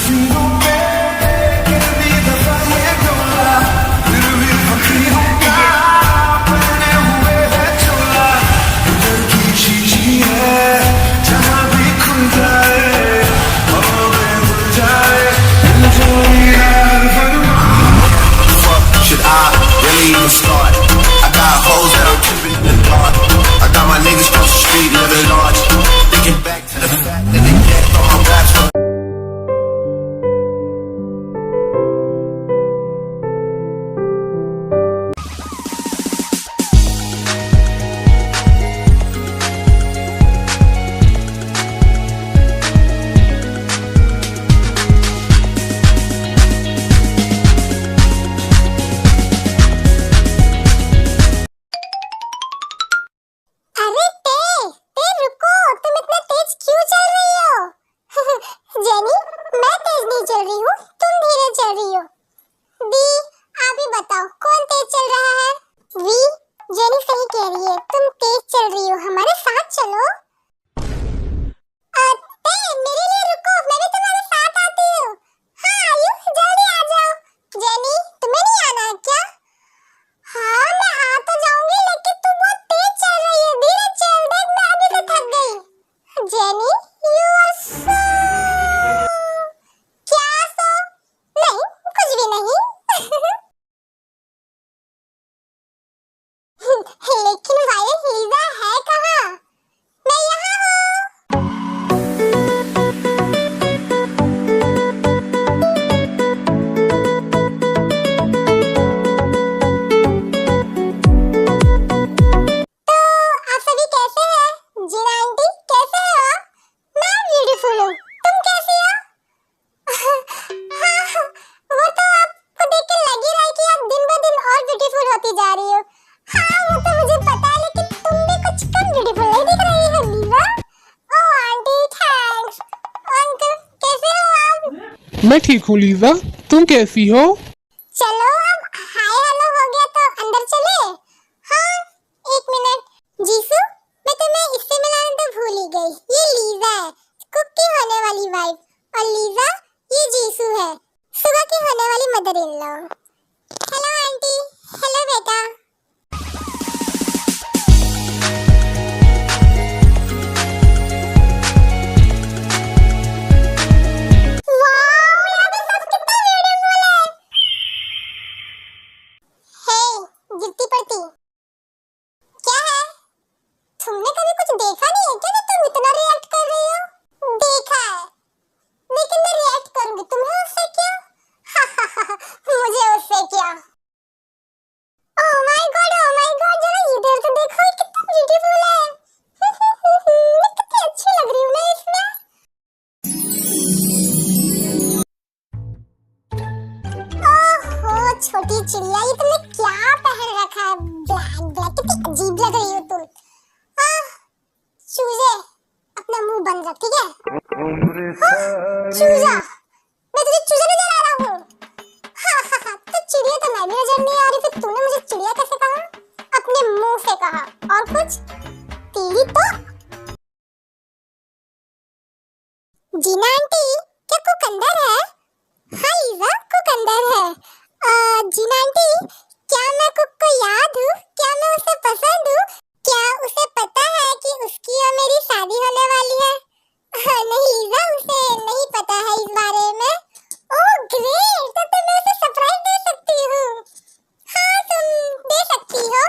Should I really even start? I got hoes that I'm tripping in the dark. I got my niggas across the street living large. Thinking back to the fact that they can't throw my raps from. अरे ते रुको, तुम इतना तेज क्यों चल रही हो? Jenny, मैं तेज नहीं चल रही हूँ, तुम धीरे चल रही हो। दी, आप ही बताओ कौन तेज चल रहा है? वी, जेनी सही कह रही है, तुम तेज चल रही हो, हमारे साथ चलो। ते, मेरे लिए रुको, मैं भी तुम्हारे साथ आती हूँ। हाँ आयु, जल्दी आ जाओ। जेनी, तुम्हें नहीं आना है क्या? हाँ मैं आ तो जाऊंगी, लेकिन तू बहुत तेज चल रही है, धीरे चल, देख मैं अभी तो थक गई। Jenny, you are so. क्या सो? नहीं, कुछ भी नहीं। लेकिन वायरस लीजा है कहाँ? मैं यहाँ हूँ। आप सभी कैसे हैं? जीना आंटी कैसे हो आप? मैं ब्यूटीफुल हूँ, तुम कैसी हो? हाँ, वो तो आपको देख के लग ही रहा है कि आप दिन ब दिन और ब्यूटीफुल होती जा रही हो। हाँ वो तो मुझे पता है, लेकिन तुम भी कुछ कम ब्यूटीफुल नहीं दिख रही हो लीजा। ओह आंटी थैंक्स। अंकल कैसे हो आप? मैं ठीक हूँ लीजा, तुम कैसी हो? चलो अब हाय हेलो हो गया तो अंदर चले। हाँ एक मिनट, जीसू मैं तुम्हें इससे मिलाना तो भूल ही गई, ये लीजा है, कुक की होने वाली वाइफ, और लीजा ये जीसू है, सुबह की होने वाली mother in law. Hello aunty. Hello बेटा। वाओ यहाँ पे सब कितना ब्यूटीफुल है। हे गिरती पड़ती क्या है? तुमने कभी कुछ देखा नहीं है क्या कि तुम इतना रिएक्ट कर रही हो? देखा है, लेकिन मैं रिएक्ट करूंगी, तुम्हें उससे क्या? मुझे उससे क्या? ओह माय गॉड, जरा इधर तो देखो, ये कितना ब्यूटीफुल है। मैं कितनी अच्छी लग रही हूँ ना इसमें। ओहो छोटी चिड़िया, ये तुमने क्या पहन रखा है? ब्लैक ब्लैक, कितनी अजीब लग रही हो तुम। चूजे अपना मुंह बंद रख, ठीक है? चूजा, मैं तुझे चूजा नजर आ रहा हूँ। तो चिड़िया तो मैं भी नजर नहीं आ रही, फिर तूने मुझे चिड़िया कैसे कहा? अपने मुंह से कहा, और कुछ? तेरी तो। जीना आंटी क्या कुक अंदर है? हाँ लीजा कुक अंदर है। जीना आंटी क्या मैं कुक को याद हूँ? क्या मैं उसे पसंद हूँ? क्या उसे पता है कि उसकी और मेरी शादी होने वाली है? नहीं लीजा, उसे नहीं पता है इस बारे में। ओह ग्रेट, तो मैं उसे सरप्राइज दे सकती हूँ। हाँ तुम दे सकती हो।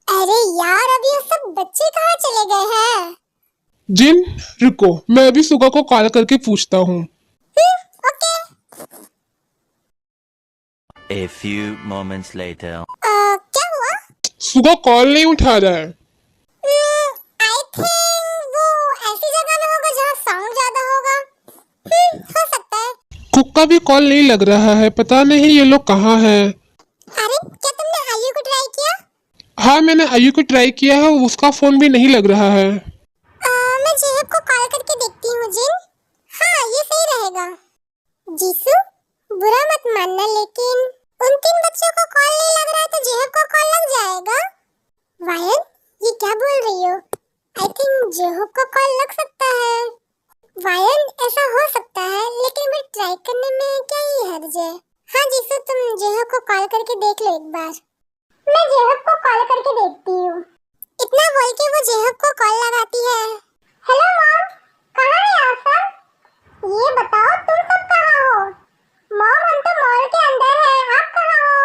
अरे यार अभी ये सब बच्चे कहाँ चले गए हैं? जिन रुको, मैं अभी सुगा को कॉल करके पूछता हूँ। Okay. A few moments later. क्या हुआ? सुगा कॉल नहीं उठा रहा है। आई थिंक वो ऐसी जगह में होगा जहाँ साउंड ज्यादा होगा। हो सकता है। कुक का भी कॉल नहीं लग रहा है, पता नहीं ये लोग कहाँ हैं। अरे क्या तुमने आयु को ट्राई किया? हाँ मैंने आयु को ट्राई किया है, उसका फोन भी नहीं लग रहा है। मैं जेहब को कॉल करके देखती हूँ जिन। हाँ ये सही रहेगा। जीसू बुरा मत मानना, लेकिन उन 3 बच्चों को कॉल नहीं लग रहा है तो जेहब को कॉल लग जाएगा। वायन ये क्या बोल रही हो? आई थिंक जेहब को कॉल लग सकता है। ऐसा हो सकता है, लेकिन मैं ट्राई करने में क्या ही हर्ज है। हाँ जीसू, तुम जेहो को कॉल करके देख लो एक बार। मैं जेहो को कॉल करके देखती हूँ। इतना बोल के वो जेहो को कॉल लगाती है। हेलो मॉम, कहाँ है आप सब? ये बताओ तुम सब कहाँ हो? मॉम, हम तो मॉल के अंदर हैं, आप कहाँ हो?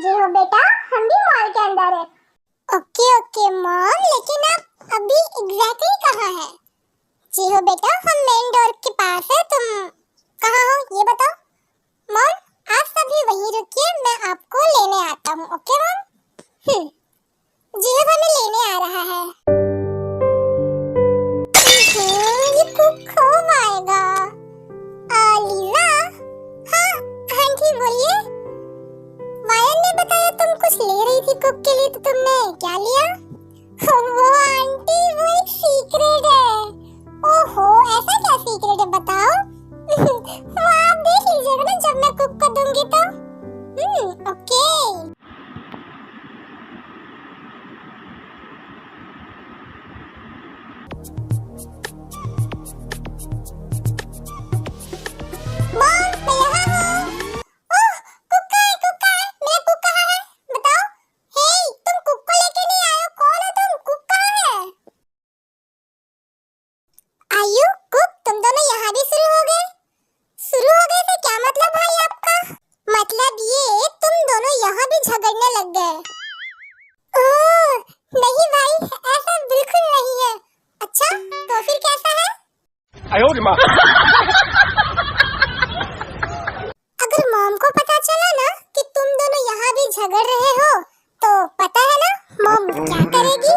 जेहो बेटा, हम भी मॉल के अंदर हैं। ओके ओके मॉम, लेकिन आप अभी एग्जैक्टली कहाँ हैं? जेहो बेटा, हम मेन डोर के पास है, तुम कहाँ हो ये बताओ। मॉम, आप सभी वहीं रुकिए, मैं आपको लेने आता हूँ। Okay mom? जेहो हमें लेने आ रहा है। ये कुक कब आएगा? लीजा? हाँ आंटी बोलिए। वायन ने बताया तुम कुछ ले रही थी कुक के लिए, तो तुमने क्या लिया? वो आंटी, वो एक सीक्रेट है। ओहो, ऐसा क्या सीक्रेट है बताओ? वो आप देख लीजिएगा ना जब मैं कुक को दूंगी तो। ओके। मॉम, मैं यहाँ हूँ। ओह, कुक कहाँ है? कुक कहाँ है? मेरा कुक कहाँ है? बताओ। हे, तुम कुक को लेके नहीं आए हो? कौन हो तुम? कुक कहाँ है? आयु, कुक, तुम दोनों यहाँ भी शुरू हो गए? शुरू हो गए से क्या मतलब भाई आपका? मतलब ये तुम दोनों यहाँ भी झगड़ने लग गए। ओह, नहीं भाई, ऐसा बिल्कुल नहीं है। अच्छा, तो फिर कैसा है? अगर मॉम को पता चला ना कि तुम दोनों यहाँ भी झगड़ रहे हो, तो पता है ना मॉम क्या करेगी?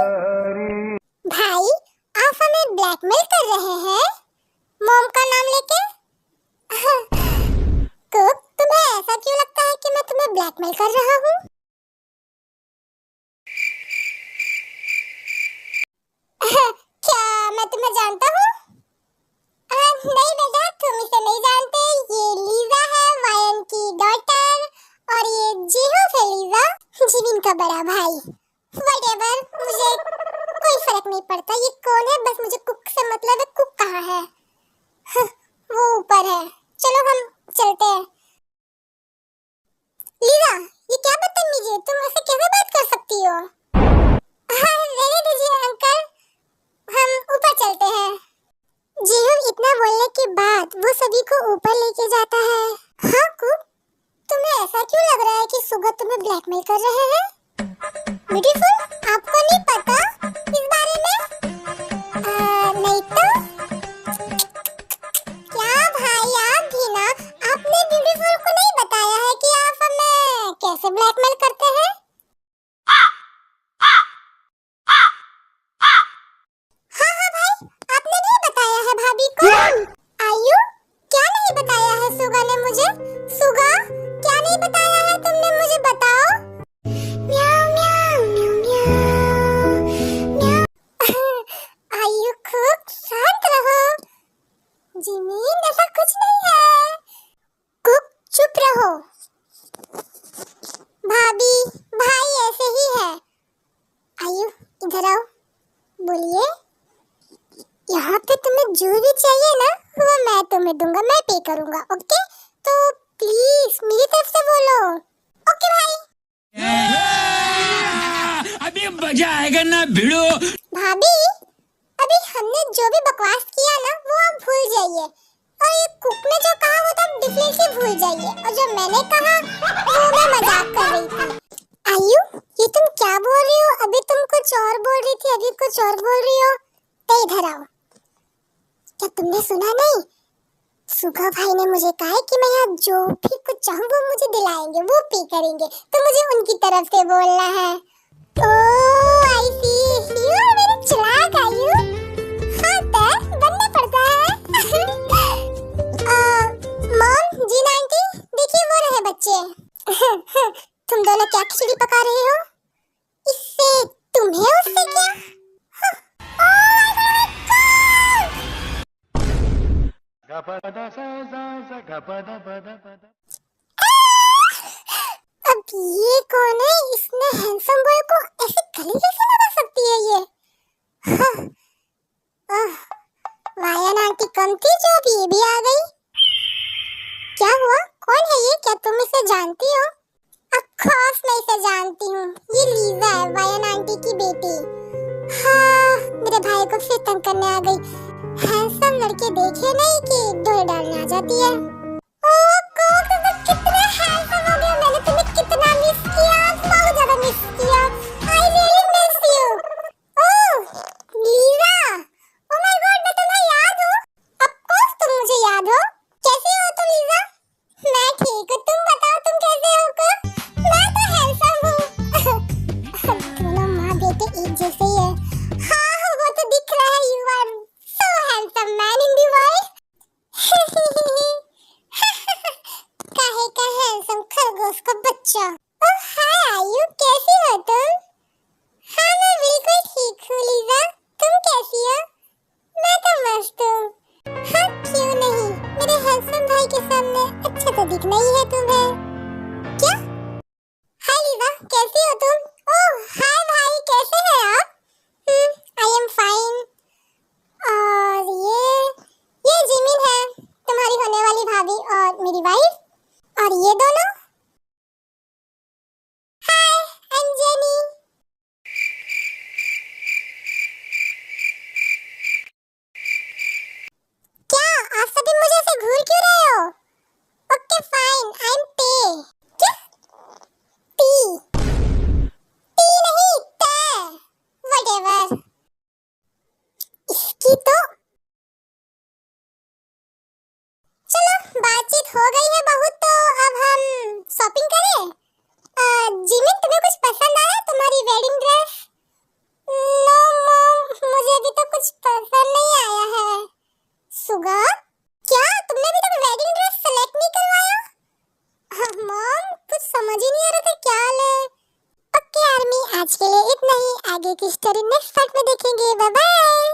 भाई, आप हमें ब्लैकमेल कर रहे हैं मॉम का नाम लेके? कुक, तुम्हें ऐसा क्यों लगता है कि मैं तुम्हें ब्लैकमेल कर रहा हूँ? क्या मैं तुम्हें जानता हूँ? नहीं बेटा, तुम इसे नहीं जानते। ये लीजा है, वायन की डॉटर, और ये जेहो है लीजा, जिमिन का बड़ा भाई। व्हाटएवर, मुझे कोई फर्क नहीं पड़ता ये कौन है, बस मुझे कुक से मतलब है। कुक कहाँ है? वो ऊपर है। चलो हम चलते हैं। लीजा, ये क्या बदतमीजी है? तुम ऐसे कैसे बात कर सकती हो? रहने दीजिए अंकल, हम ऊपर चलते हैं। जेहो इतना बोलने के बाद वो सभी को ऊपर लेके जाता है। हाँ कुक, तुम्हें ऐसा क्यों लग रहा है कि सुगा तुम्हें ब्लैकमेल कर रहे हैं? ब्यूटीफुल, आपको नहीं पता इस बारे में? नहीं तो क्या भाई, आप भी ना, आपने ब्यूटीफुल को नहीं बताया है कि आप हमें कैसे ब्लैकमेल करते हैं? आपने नहीं बताया है भाभी को? आयु, क्या नहीं बताया है सुगा ने मुझे? सुगा, क्या नहीं बताया है तुमने मुझे, बताओ। म्याऊ म्याऊ म्याऊ म्याऊ। आयु कुक, शांत रहो। जिमीन, ऐसा कुछ नहीं है। कुक, चुप रहो। भाभी, भाई ऐसे ही है। आयु, इधर आओ, बोलिए। यहाँ पे तुम्हें जो भी चाहिए ना, वो मैं तुम्हें दूंगा, मैं पे करूंगा। ओके, तो प्लीज मेरी तरफ से बोलो। ओके भाई। अभी मजा आएगा ना भिड़ो। भाभी, अभी हमने जो भी बकवास किया ना, वो आप भूल जाइए, और ये कुक ने जो कहा वो तो आप डिफरेंटली भूल जाइए, और जो मैंने कहा वो मैं मजाक कर रही थी। आयु, ये तुम क्या बोल रही हो? अभी तुम कुछ और बोल रही थी, अभी कुछ और बोल रही हो। तो इधर आओ। क्या तुमने सुना नहीं? सुगा भाई ने मुझे कहा है कि मैं यहाँ जो भी कुछ चाहूँ वो मुझे दिलाएंगे, वो पे करेंगे, तो मुझे उनकी तरफ से बोलना है। ओह आई सी, यू आर वेरी चालाक आयु। हाँ तो बनना पड़ता है। मॉम, जीन आंटी, देखिए वो रहे बच्चे। तुम दोनों क्या खिचड़ी पका रहे हो? इससे तुम्हें उससे क्या? अब ये कौन है? इसने हैंडसम बॉय को ऐसे गले कैसे लगा सकती है ये? वायन आंटी हैंडसम थी जो अब ये भी आ गई। क्या हुआ? कौन है ये? क्या तुम इसे जानती हो? ऑफ कोर्स मैं इसे जानती हूँ। ये लीजा है, वायन आंटी की बेटी। हाँ, मेरे भाई को फिर तंग करने आ गई। हैंडसम लड़के देखे नहीं कि डोर डालने आ जाती है। ओह गॉड, तुम तो कितने हैंडसम हो गए। मैंने तुम्हें कितना मिस किया, बहुत ज्यादा मिस किया। I really miss you. Oh Lisa, oh my God, मैं तुम्हें याद हूँ। ऑफ कोर्स तुम मुझे याद हो। कैसी हो तुम लीजा? मैं ठीक हूँ, तुम बताओ तुम कैसे हो? मैं तो हैंडसम हूँ। दोनों माँ बेटे एक जैसे ही है। हाँ वो तो दिख रहा है। You are so handsome man in the world. काहे का हैंडसम खरगोश का बच्चा। ओह हाय आयु, कैसी हो तुम? हाँ मैं बिल्कुल ठीक हूँ लीजा, तुम कैसी हो? मैं तो मस्त हूँ। हाँ क्यों नहीं, मेरे हैंडसम भाई के सामने अच्छा तो दिखना ही है तुम्हें। क्या? हाय लीजा, कैसी हो तुम? ओह हाय भाई, कैसे हैं आप? I am fine. और ये जिमिन है, तुम्हारी होने वाली भाभी और मेरी वाइफ। और ये दोनों, हाय आई एम जेनी। क्या आप सभी मुझे ऐसे घूर क्यों रहे हो? ओके फाइन, आई एम पे। क्या? टी टी नहीं, ते। व्हाटएवर। इसकी तो चलो बातचीत हो गई है बहुत, तो अब हम शॉपिंग करें। जिमिन, तुम्हें कुछ पसंद आया? तुम्हारी वेडिंग ड्रेस? नो मॉम, मुझे अभी तो कुछ पसंद नहीं आया है। सुगा, क्या तुमने अभी तक वेडिंग ड्रेस सेलेक्ट नहीं करवाया? मॉम कुछ समझ ही नहीं आ रहा था क्या ले। ओके आर्मी, आज के लिए इतना ही। आगे की स्टोरी नेक्स्ट पार्ट में देखेंगे। Bye bye.